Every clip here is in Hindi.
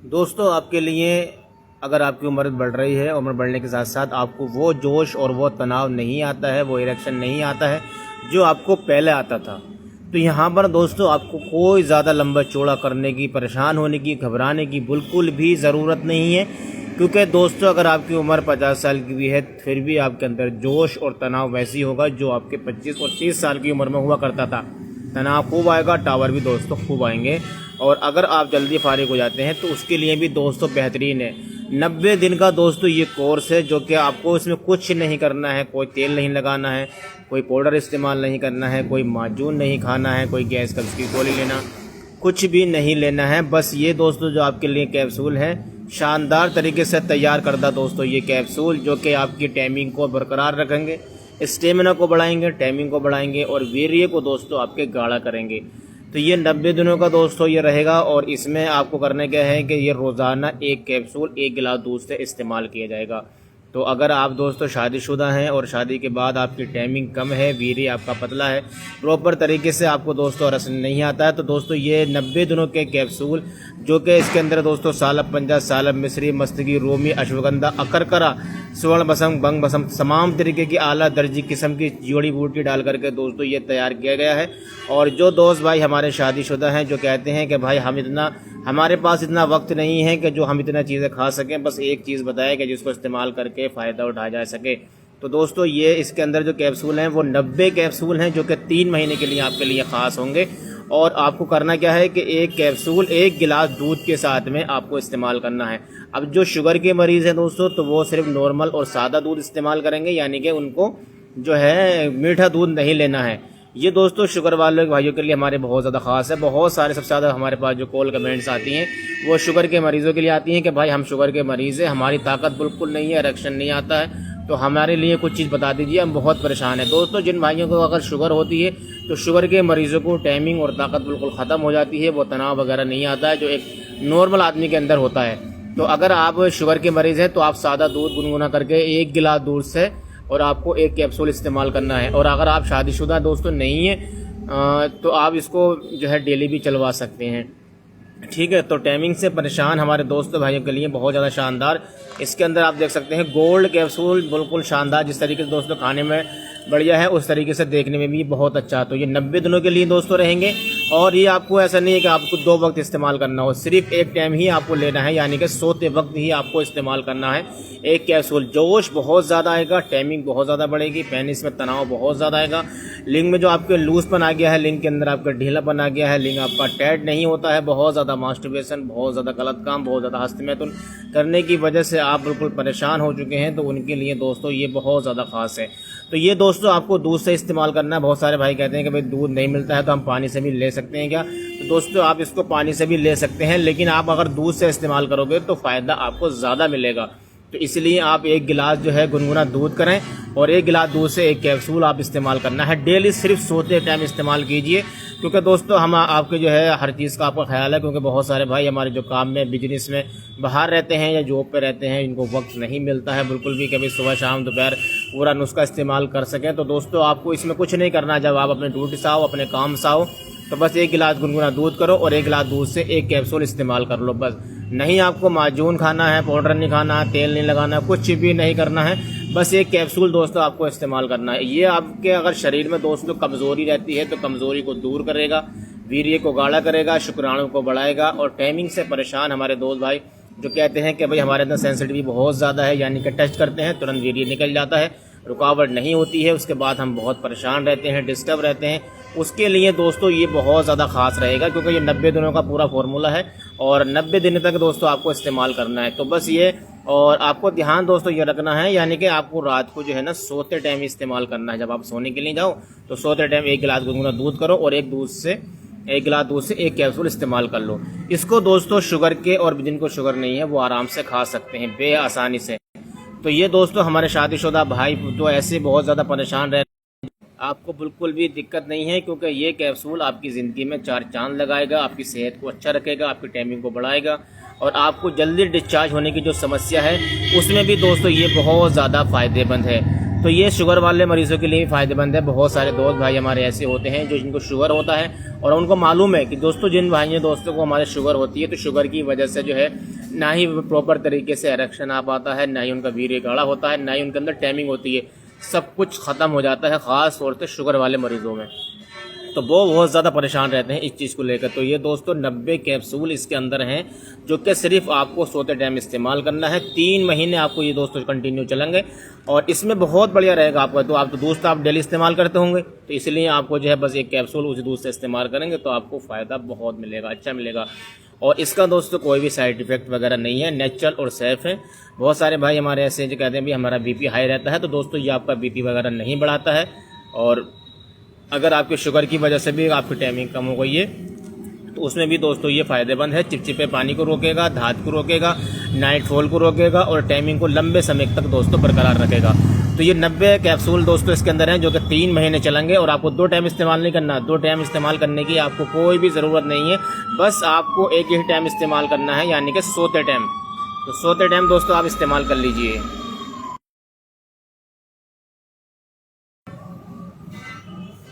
दोस्तों आपके लिए अगर आपकी उम्र बढ़ रही है, उम्र बढ़ने के साथ साथ आपको वो जोश और वो तनाव नहीं आता है, वो इरेक्शन नहीं आता है जो आपको पहले आता था, तो यहाँ पर दोस्तों आपको कोई ज़्यादा लंबा चौड़ा करने की, परेशान होने की, घबराने की बिल्कुल भी ज़रूरत नहीं है। क्योंकि दोस्तों अगर आपकी उम्र 50 साल की भी है फिर भी आपके अंदर जोश और तनाव वैसी होगा जो आपके 25 और 30 साल की उम्र में हुआ करता था। तनाव खूब आएगा, टावर भी दोस्तों खूब आएंगे। और अगर आप जल्दी फारिग हो जाते हैं तो उसके लिए भी दोस्तों बेहतरीन है। 90 दिन का दोस्तों ये कोर्स है जो कि आपको इसमें कुछ नहीं करना है, कोई तेल नहीं लगाना है, कोई पाउडर इस्तेमाल नहीं करना है, कोई माजून नहीं खाना है, कोई गैस कब्ज़ की गोली लेना, कुछ भी नहीं लेना है। बस ये दोस्तों जो आपके लिए कैप्सूल है, शानदार तरीके से तैयार करदा दोस्तों ये कैप्सूल जो कि आपकी टाइमिंग को बरकरार रखेंगे, स्टेमिना को बढ़ाएंगे, टाइमिंग को बढ़ाएंगे और वीर्य को दोस्तों आपके गाढ़ा करेंगे। तो ये 90 दिनों का दोस्तों ये रहेगा और इसमें आपको करने क्या है कि ये रोज़ाना एक कैप्सूल 1 गिलास दूध से इस्तेमाल किया जाएगा। तो अगर आप दोस्तों शादीशुदा हैं और शादी के बाद आपकी टाइमिंग कम है, वीर्य आपका पतला है, प्रॉपर तरीके से आपको दोस्तों रस नहीं आता है, तो दोस्तों ये 90 दिनों के कैप्सूल जो कि इसके अंदर दोस्तों सालब पंजा, सालब मिस्री, मस्तगी, रोमी, अश्वगंधा, अकरकरा, स्वर्ण बसम, बंग बसम, तमाम तरीके की आला दर्जी किस्म की जड़ी बूटी डाल करके दोस्तों ये तैयार किया गया है। और जो दोस्त भाई हमारे शादीशुदा हैं जो कहते हैं कि भाई हमारे पास इतना वक्त नहीं है कि जो हम इतना चीज़ें खा सकें, बस एक चीज़ बताएं कि जिसको इस्तेमाल करके फ़ायदा उठाया जा सके, तो दोस्तों ये इसके अंदर जो कैप्सूल हैं वो 90 कैप्सूल हैं जो कि 3 महीने के लिए आपके लिए ख़ास होंगे। और आपको करना क्या है कि एक कैप्सूल 1 गिलास दूध के साथ में आपको इस्तेमाल करना है। अब जो शुगर के मरीज़ हैं दोस्तों तो वो सिर्फ नॉर्मल और सादा दूध इस्तेमाल करेंगे, यानी कि उनको जो है मीठा दूध नहीं लेना है। ये दोस्तों शुगर वाले भाइयों के लिए हमारे बहुत ज़्यादा ख़ास है। बहुत सारे सबसे ज़्यादा हमारे पास जो कॉल कमेंट्स आती हैं वो शुगर के मरीज़ों के लिए आती हैं कि भाई हम शुगर के मरीज़ हैं, हमारी ताकत बिल्कुल नहीं है, इरेक्शन नहीं आता है, तो हमारे लिए कुछ चीज़ बता दीजिए, हम बहुत परेशान हैं। दोस्तों जिन भाइयों को अगर शुगर होती है तो शुगर के मरीज़ों को टाइमिंग और ताकत बिल्कुल ख़त्म हो जाती है, वो तनाव वगैरह नहीं आता है जो एक नॉर्मल आदमी के अंदर होता है। तो अगर आप शुगर के मरीज़ हैं तो आप सादा दूध गुनगुना करके 1 गिलास दूध से और आपको एक कैप्सूल इस्तेमाल करना है। और अगर आप शादीशुदा दोस्तों नहीं हैं तो आप इसको जो है डेली भी चलवा सकते हैं, ठीक है। तो टाइमिंग से परेशान हमारे दोस्तों भाइयों के लिए बहुत ज़्यादा शानदार इसके अंदर आप देख सकते हैं गोल्ड कैप्सूल, बिल्कुल शानदार। जिस तरीके से दोस्तों खाने में बढ़िया है उस तरीके से देखने में भी बहुत अच्छा। तो ये 90 दिनों के लिए दोस्तों रहेंगे और ये आपको ऐसा नहीं है कि आपको 2 वक्त इस्तेमाल करना हो, सिर्फ एक टाइम ही आपको लेना है, यानी कि सोते वक्त ही आपको इस्तेमाल करना है एक कैप्सूल। जोश बहुत ज़्यादा आएगा, टाइमिंग बहुत ज़्यादा बढ़ेगी, पेनिस में तनाव बहुत ज़्यादा आएगा, लिंग में जो आपके लूजपन आ गया है, लिंग के अंदर आपका ढीलापन आ गया है, लिंग आपका टाइट नहीं होता है, बहुत ज़्यादा मास्टरबेशन, बहुत ज़्यादा गलत काम, बहुत ज़्यादा हस्तमैथुन करने की वजह से आप बिल्कुल परेशान हो चुके हैं, तो उनके लिए दोस्तों ये बहुत ज़्यादा ख़ास है। तो ये दोस्तों आपको दूध से इस्तेमाल करना है। बहुत सारे भाई कहते हैं कि भाई दूध नहीं मिलता है तो हम पानी से भी ले सकते हैं क्या? तो दोस्तों आप इसको पानी से भी ले सकते हैं, लेकिन आप अगर दूध से इस्तेमाल करोगे तो फ़ायदा आपको ज़्यादा मिलेगा। तो इसलिए आप 1 गिलास जो है गुनगुना दूध करें और 1 गिलास दूध से एक कैप्सूल आप इस्तेमाल करना है। डेली सिर्फ सोते टाइम इस्तेमाल कीजिए, क्योंकि दोस्तों हम आपके जो है हर चीज़ का आपका ख्याल है, क्योंकि बहुत सारे भाई हमारे जो काम में, बिजनेस में बाहर रहते हैं या जॉब पे रहते हैं, इनको वक्त नहीं मिलता है बिल्कुल भी कभी सुबह शाम दोपहर पूरा नुस्खा इस्तेमाल कर सकें। तो दोस्तों आपको इसमें कुछ नहीं करना, जब आप अपने ड्यूटी से आओ, अपने काम से आओ, तो बस 1 गिलास गुनगुना दूध करो और 1 गिलास दूध से एक कैप्सूल इस्तेमाल कर लो बस। नहीं आपको माजून खाना है, पाउडर नहीं खाना है, तेल नहीं लगाना है, कुछ भी नहीं करना है, बस एक कैप्सूल दोस्तों आपको इस्तेमाल करना है। ये आपके अगर शरीर में दोस्तों कमज़ोरी रहती है तो कमज़ोरी को दूर करेगा, वीर्य को गाढ़ा करेगा, शुक्राणु को बढ़ाएगा। और टाइमिंग से परेशान हमारे दोस्त भाई जो कहते हैं कि भाई हमारे अंदर सेंसिटिविटी बहुत ज़्यादा है, यानी कि टच करते हैं तुरंत वीर्य निकल जाता है, रुकावट नहीं होती है, उसके बाद हम बहुत परेशान रहते हैं, डिस्टर्ब रहते हैं, उसके लिए दोस्तों ये बहुत ज़्यादा ख़ास रहेगा, क्योंकि ये 90 दिनों का पूरा फॉर्मूला है और 90 दिन तक दोस्तों आपको इस्तेमाल करना है। तो बस ये, और आपको ध्यान दोस्तों ये रखना है, यानी कि आपको रात को जो है ना सोते टाइम इस्तेमाल करना है। जब आप सोने के लिए जाओ तो सोते टाइम 1 गिलास गुनगुना दूध करो और 1 गिलास दूध से एक कैप्सूल इस्तेमाल कर लो। इसको दोस्तों शुगर के और जिनको शुगर नहीं है वो आराम से खा सकते हैं बेआसानी से। तो ये दोस्तों हमारे शादीशुदा भाई तो ऐसे बहुत ज़्यादा परेशान रह, आपको बिल्कुल भी दिक्कत नहीं है, क्योंकि ये कैप्सूल आपकी ज़िंदगी में 4 चांद लगाएगा, आपकी सेहत को अच्छा रखेगा, आपकी टाइमिंग को बढ़ाएगा और आपको जल्दी डिस्चार्ज होने की जो समस्या है उसमें भी दोस्तों ये बहुत ज़्यादा फ़ायदेमंद है। तो ये शुगर वाले मरीजों के लिए भी फ़ायदेमंद है। बहुत सारे दोस्त भाई हमारे ऐसे होते हैं जो जिनको शुगर होता है और उनको मालूम है कि दोस्तों जिन भाइयों दोस्तों को हमारे शुगर होती है तो शुगर की वजह से जो है ना ही प्रॉपर तरीके से इरेक्शन आ पाता है, ना ही उनका वीर्य गाढ़ा होता है, ना ही उनके अंदर टाइमिंग होती है। सब कुछ ख़त्म हो जाता है, ख़ास तौर से शुगर वाले मरीज़ों में। तो वो बहुत ज़्यादा परेशान रहते हैं इस चीज़ को लेकर। तो ये दोस्तों 90 कैप्सूल इसके अंदर हैं, जो कि सिर्फ आपको सोते टाइम इस्तेमाल करना है। 3 महीने आपको ये दोस्तों कंटिन्यू चलेंगे और इसमें बहुत बढ़िया रहेगा आपका। तो आप तो दूध तो आप डेली इस्तेमाल करते होंगे, तो इसलिए आपको जो है बस एक कैप्सूल उसी दूध से इस्तेमाल करेंगे तो आपको फ़ायदा बहुत मिलेगा, अच्छा मिलेगा। और इसका दोस्तों कोई भी साइड इफेक्ट वगैरह नहीं है, नेचुरल और सेफ़ है। बहुत सारे भाई हमारे ऐसे जो कहते हैं भी हमारा बीपी हाई रहता है, तो दोस्तों ये आपका बीपी वगैरह नहीं बढ़ाता है। और अगर आपके शुगर की वजह से भी आपकी टाइमिंग कम हो गई है तो उसमें भी दोस्तों ये फ़ायदेमंद है। चिपचिपे पानी को रोकेगा, धात को रोकेगा, नाइटफॉल को रोकेगा और टाइमिंग को लंबे समय तक दोस्तों बरकरार रखेगा। तो ये 90 कैप्सूल दोस्तों इसके अंदर हैं, जो कि 3 महीने चलेंगे और आपको 2 टाइम इस्तेमाल नहीं करना। 2 टाइम इस्तेमाल करने की आपको कोई भी ज़रूरत नहीं है, बस आपको एक ही टाइम इस्तेमाल करना है, यानी कि सोते टाइम। तो सोते टाइम दोस्तों आप इस्तेमाल कर लीजिए।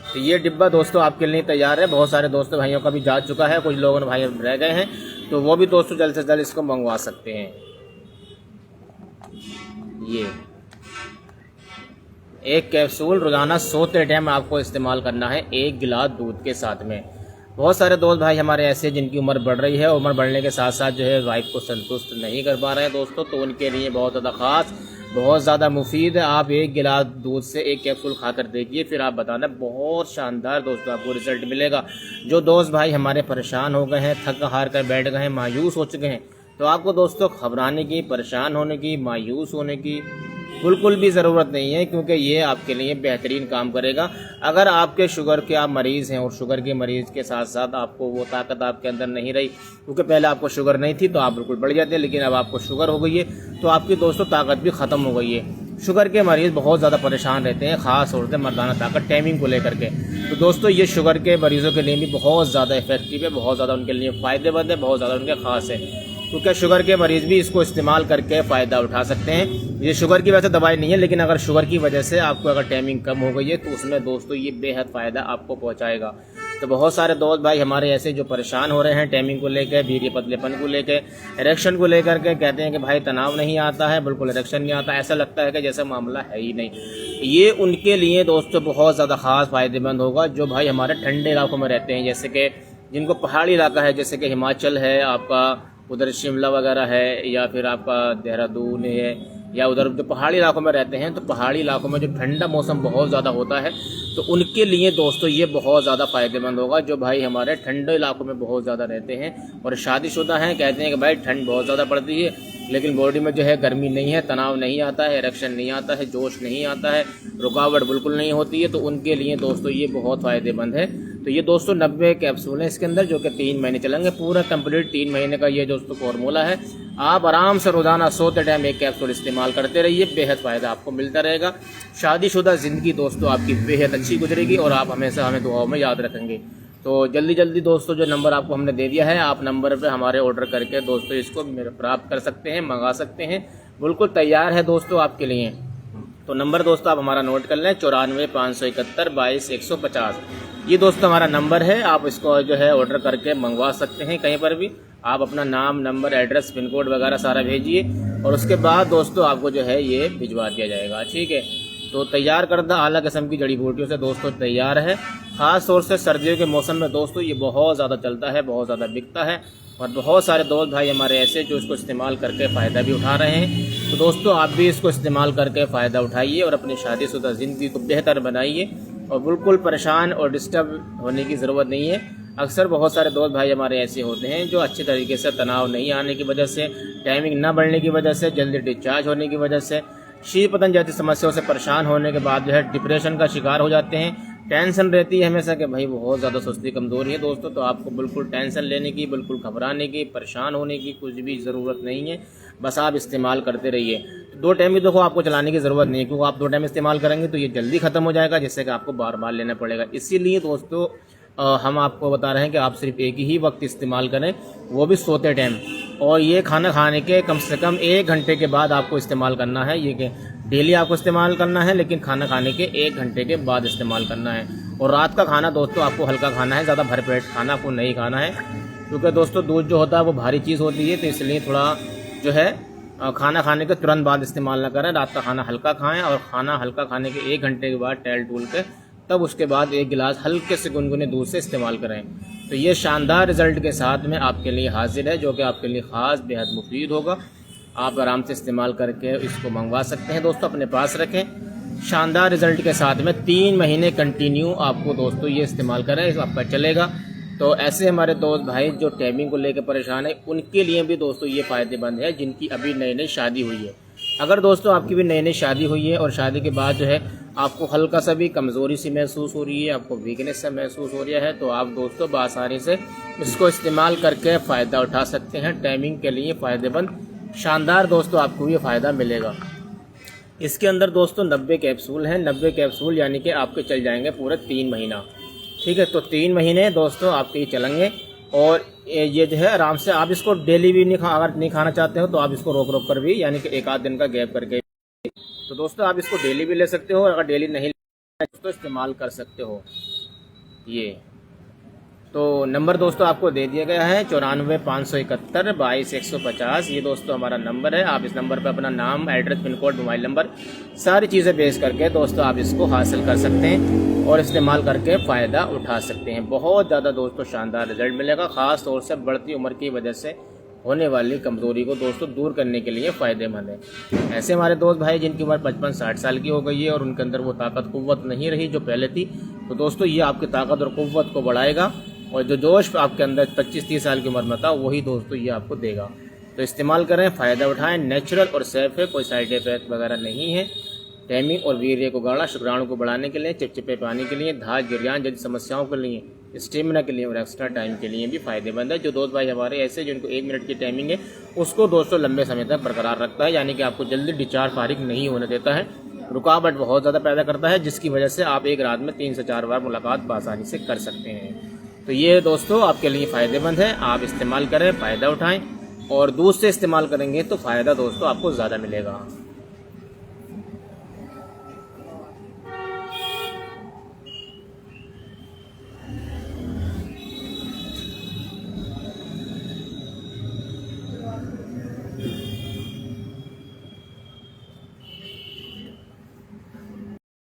तो ये डिब्बा दोस्तों आपके लिए तैयार है। बहुत सारे दोस्तों भाइयों का भी जा चुका है, कुछ लोगों ने भाई रह गए हैं, तो वो भी दोस्तों जल्द से जल्द इसको मंगवा सकते हैं। ये एक कैप्सूल रोज़ाना सोते टाइम आपको इस्तेमाल करना है 1 गिलास दूध के साथ में। बहुत सारे दोस्त भाई हमारे ऐसे जिनकी उम्र बढ़ रही है, उम्र बढ़ने के साथ साथ जो है वाइफ को संतुष्ट नहीं कर पा रहे हैं दोस्तों, तो उनके लिए बहुत ज़्यादा ख़ास, बहुत ज़्यादा मुफीद है। आप 1 गिलास दूध से 1 कैप्सूल खाकर देखिए, फिर आप बताना, बहुत शानदार दोस्तों आपको रिजल्ट मिलेगा। जो दोस्त भाई हमारे परेशान हो गए हैं, थक हार कर बैठ गए हैं, मायूस हो चुके हैं, तो आपको दोस्तों घबराने की, परेशान होने की, मायूस होने की बिल्कुल भी ज़रूरत नहीं है, क्योंकि ये आपके लिए बेहतरीन काम करेगा। अगर आपके शुगर के आप मरीज़ हैं और शुगर के मरीज़ के साथ साथ आपको वो ताकत आपके अंदर नहीं रही, क्योंकि पहले आपको शुगर नहीं थी तो आप बिल्कुल बढ़ जाते, लेकिन अब आपको शुगर हो गई है तो आपकी दोस्तों ताकत भी ख़त्म हो गई है। शुगर के मरीज़ बहुत ज़्यादा परेशान रहते हैं, ख़ास तौर से मर्दाना ताकत टाइमिंग को लेकर के। तो दोस्तों ये शुगर के मरीज़ों के लिए भी बहुत ज़्यादा इफेक्टिव है, बहुत ज़्यादा उनके लिए फ़ायदेमंद है, बहुत ज़्यादा उनके ख़ास है, क्योंकि शुगर के मरीज़ भी इसको इस्तेमाल करके फ़ायदा उठा सकते हैं। ये शुगर की वजह से दवाई नहीं है, लेकिन अगर शुगर की वजह से आपको अगर टाइमिंग कम हो गई है तो उसमें दोस्तों ये बेहद फ़ायदा आपको पहुंचाएगा। तो बहुत सारे दोस्त भाई हमारे ऐसे जो परेशान हो रहे हैं टाइमिंग को लेकर, वीर्य पतलेपन को लेकर, इरेक्शन को लेकर के, कहते हैं कि भाई तनाव नहीं आता है, बिल्कुल इरेक्शन नहीं आता, ऐसा लगता है कि जैसा मामला है ही नहीं, ये उनके लिए दोस्तों बहुत ज़्यादा ख़ास फ़ायदेमंद होगा जो भाई हमारे ठंडे इलाकों में रहते हैं, जैसे कि जिनको पहाड़ी इलाका है, जैसे कि हिमाचल है आपका, उधर शिमला वगैरह है, या फिर आपका देहरादून है, या उधर जो पहाड़ी इलाकों में रहते हैं, तो पहाड़ी इलाकों में जो ठंडा मौसम बहुत ज़्यादा होता है, तो उनके लिए दोस्तों ये बहुत ज़्यादा फ़ायदेमंद होगा। जो भाई हमारे ठंडे इलाकों में बहुत ज़्यादा रहते हैं और शादीशुदा हैं, कहते हैं कि भाई ठंड बहुत ज़्यादा पड़ती है लेकिन बॉडी में जो है गर्मी नहीं है, तनाव नहीं आता है, इरेक्शन नहीं आता है, जोश नहीं आता है, रुकावट बिल्कुल नहीं होती है, तो उनके लिए दोस्तों ये बहुत फ़ायदेमंद है। तो ये दोस्तों 90 कैप्सूल हैं इसके अंदर, जो कि 3 महीने चलेंगे, पूरा कंप्लीट 3 महीने का ये दोस्तों फॉर्मूला है। आप आराम से रोज़ाना सोते टाइम 1 कैप्सूल इस्तेमाल करते रहिए, बेहद फ़ायदा आपको मिलता रहेगा। शादीशुदा ज़िंदगी दोस्तों आपकी बेहद अच्छी गुजरेगी और आप हमेशा हमें दुआओं में याद रखेंगे। तो जल्दी जल्दी दोस्तों जो नंबर आपको हमने दे दिया है, आप नंबर पे हमारे ऑर्डर करके दोस्तों इसको प्राप्त कर सकते हैं, मंगा सकते हैं, बिल्कुल तैयार है दोस्तों आपके लिए। तो नंबर दोस्तों आप हमारा नोट कर लें, 94 571 22 150। ये दोस्तों हमारा नंबर है, आप इसको जो है ऑर्डर करके मंगवा सकते हैं कहीं पर भी। आप अपना नाम, नंबर, एड्रेस, पिन कोड वगैरह सारा भेजिए और उसके बाद दोस्तों आपको जो है ये भिजवा दिया जाएगा, ठीक है। तो तैयार करदा आला किस्म की जड़ी बूटियों से दोस्तों तैयार है। ख़ास तौर से सर्दियों के मौसम में दोस्तों ये बहुत ज़्यादा चलता है, बहुत ज़्यादा बिकता है और बहुत सारे दोस्त भाई हमारे ऐसे जो इसको इस्तेमाल करके फ़ायदा भी उठा रहे हैं। तो दोस्तों आप भी इसको इस्तेमाल करके फ़ायदा उठाइए और अपनी शादीशुदा ज़िंदगी को बेहतर बनाइए और बिल्कुल परेशान और डिस्टर्ब होने की ज़रूरत नहीं है। अक्सर बहुत सारे दोस्त भाई हमारे ऐसे होते हैं जो अच्छे तरीके से तनाव नहीं आने की वजह से, टाइमिंग ना बढ़ने की वजह से, जल्दी डिस्चार्ज होने की वजह से, शीत पतन जैसी समस्याओं से परेशान होने के बाद जो है डिप्रेशन का शिकार हो जाते हैं। टेंशन रहती है हमेशा कि भाई बहुत ज़्यादा सुस्ती कमज़ोरी है दोस्तों, तो आपको बिल्कुल टेंशन लेने की, बिल्कुल घबराने की, परेशान होने की कुछ भी ज़रूरत नहीं है। बस आप इस्तेमाल करते रहिए। 2 टाइम भी देखो आपको चलाने की ज़रूरत नहीं है, क्योंकि आप 2 टाइम इस्तेमाल करेंगे तो ये जल्दी ख़त्म हो जाएगा, जिससे कि आपको बार बार लेना पड़ेगा। इसीलिए दोस्तों हम आपको बता रहे हैं कि आप सिर्फ एक ही वक्त इस्तेमाल करें, वो भी सोते टाइम, और ये खाना खाने के कम से कम 1 घंटे के बाद आपको इस्तेमाल करना है। ये डेली आपको इस्तेमाल करना है, लेकिन खाना खाने के 1 घंटे के बाद इस्तेमाल करना है। और रात का खाना दोस्तों आपको हल्का खाना है, ज़्यादा भरपेट खाना आपको नहीं खाना है। क्योंकि दोस्तों दूध जो होता है वो भारी चीज़ होती है, तो इसलिए थोड़ा जो है खाना खाने के तुरंत बाद इस्तेमाल ना करें। रात का खाना हल्का खाएं और खाना हल्का खाने के 1 घंटे के बाद टहल टूल के तब उसके बाद 1 गिलास हल्के से गुनगुने दूध से इस्तेमाल करें। तो ये शानदार रिजल्ट के साथ में आपके लिए हाजिर है, जो कि आपके लिए ख़ास बेहद मुफीद होगा। आप आराम से इस्तेमाल करके इसको मंगवा सकते हैं दोस्तों, अपने पास रखें। शानदार रिजल्ट के साथ में 3 महीने कंटिन्यू आपको दोस्तों ये इस्तेमाल करें, इस आपका चलेगा। तो ऐसे हमारे दोस्त भाई जो टैमिंग को लेकर परेशान है, उनके लिए भी दोस्तों ये फ़ायदेमंद है जिनकी अभी नई नई शादी हुई है। अगर दोस्तों आपकी भी नई नई शादी हुई है और शादी के बाद जो है आपको हल्का सा भी कमज़ोरी सी महसूस हो रही है, आपको वीकनेस सा महसूस हो रहा है, तो आप दोस्तों बासानी से इसको इस्तेमाल करके फ़ायदा उठा सकते हैं। टाइमिंग के लिए फ़ायदेमंद शानदार दोस्तों आपको ये फ़ायदा मिलेगा। इसके अंदर दोस्तों 90 कैप्सूल हैं। 90 कैप्सूल यानी कि आपके चल जाएंगे पूरे 3 महीना। ठीक है, तो 3 महीने दोस्तों आपके ये चलेंगे। और ये जो है आराम से आप इसको डेली भी अगर नहीं खाना चाहते हो तो आप इसको रोक रोक कर भी, यानी कि 1 आध दिन का गैप करके, तो दोस्तों आप इसको डेली भी ले सकते हो। अगर डेली नहीं तो इस्तेमाल कर सकते हो। ये तो नंबर दोस्तों आपको दे दिया गया है 94 571 22 150। ये दोस्तों हमारा नंबर है। आप इस नंबर पर अपना नाम, address, pin code, mobile number सारी चीज़ें भेज करके दोस्तों आप इसको हासिल कर सकते हैं और इस्तेमाल करके फ़ायदा उठा सकते हैं। बहुत ज़्यादा दोस्तों शानदार रिजल्ट मिलेगा। ख़ास तौर से बढ़ती उम्र की वजह से होने वाली कमज़ोरी को दोस्तों दूर करने के लिए फ़ायदेमंद है। ऐसे हमारे दोस्त भाई जिनकी उम्र 55-60 साल की हो गई है और उनके अंदर वो ताकत कुव्वत नहीं रही जो पहले थी, तो दोस्तों ये आपकी ताकत और कुव्वत को बढ़ाएगा और जो जोश आपके अंदर 25-30 साल की उम्र में था वही दोस्तों ये आपको देगा। तो इस्तेमाल करें, फ़ायदा उठाएं। नेचुरल और सेफ है, कोई साइड इफेक्ट वगैरह नहीं है। टाइमिंग और वीर्य को गाढ़ा, शुक्राणु को बढ़ाने के लिए, चिपचिपे पानी के लिए, धात गिरियान जैसी समस्याओं के लिए, स्टेमिना के लिए और एक्स्ट्रा टाइम के लिए भी फ़ायदेमंद है। जो दोस्त भाई हमारे ऐसे जिनको 1 मिनट की टाइमिंग है उसको दोस्तों लंबे समय तक बरकरार रखता है, यानी कि आपको जल्दी डिस्चार्ज फारिग नहीं होने देता है, रुकावट बहुत ज़्यादा पैदा करता है, जिसकी वजह से आप एक रात में 3 से 4 बार मुलाकात आसानी से कर सकते हैं। तो ये दोस्तों आपके लिए फ़ायदेमंद है। आप इस्तेमाल करें, फ़ायदा उठाएं और दूध से इस्तेमाल करेंगे तो फ़ायदा दोस्तों आपको ज़्यादा मिलेगा।